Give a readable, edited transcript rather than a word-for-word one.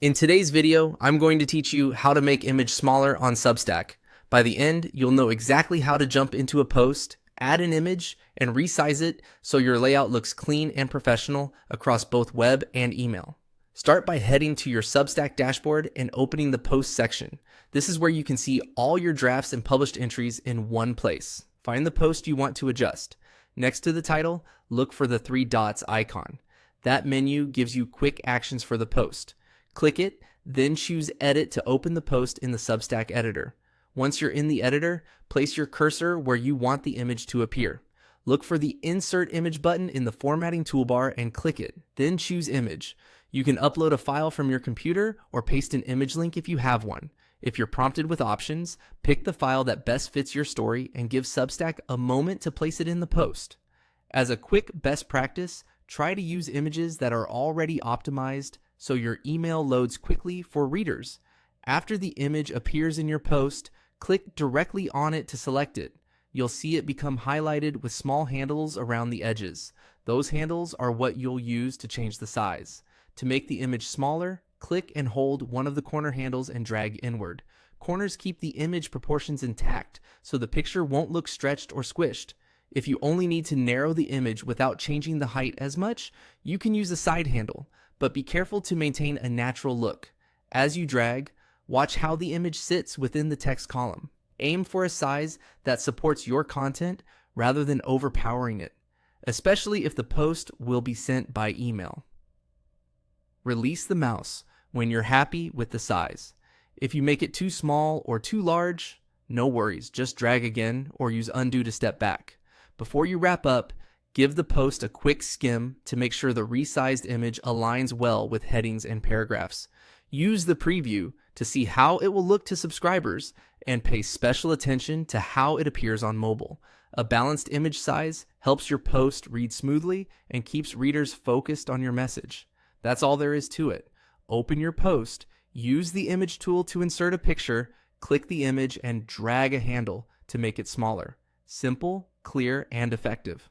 In today's video, I'm going to teach you how to make image smaller on Substack. By the end, you'll know exactly how to jump into a post, add an image, and resize it so your layout looks clean and professional across both web and email. Start by heading to your Substack dashboard and opening the post section. This is where you can see all your drafts and published entries in one place. Find the post you want to adjust. Next to the title, look for the 3 dots icon. That menu gives you quick actions for the post. Click it, then choose Edit to open the post in the Substack editor. Once you're in the editor, place your cursor where you want the image to appear. Look for the Insert Image button in the formatting toolbar and click it, then choose Image. You can upload a file from your computer or paste an image link if you have one. If you're prompted with options, pick the file that best fits your story and give Substack a moment to place it in the post. As a quick best practice, try to use images that are already optimized so your email loads quickly for readers. After the image appears in your post, click directly on it to select it. You'll see it become highlighted with small handles around the edges. Those handles are what you'll use to change the size. To make the image smaller, click and hold one of the corner handles and drag inward. Corners keep the image proportions intact, so the picture won't look stretched or squished. If you only need to narrow the image without changing the height as much, you can use a side handle, but be careful to maintain a natural look. As you drag, watch how the image sits within the text column. Aim for a size that supports your content rather than overpowering it, especially if the post will be sent by email. Release the mouse when you're happy with the size. If you make it too small or too large, no worries, just drag again or use undo to step back. Before you wrap up, give the post a quick skim to make sure the resized image aligns well with headings and paragraphs. Use the preview to see how it will look to subscribers and pay special attention to how it appears on mobile. A balanced image size helps your post read smoothly and keeps readers focused on your message. That's all there is to it. Open your post, use the image tool to insert a picture, click the image and drag a handle to make it smaller. Simple, clear, and effective.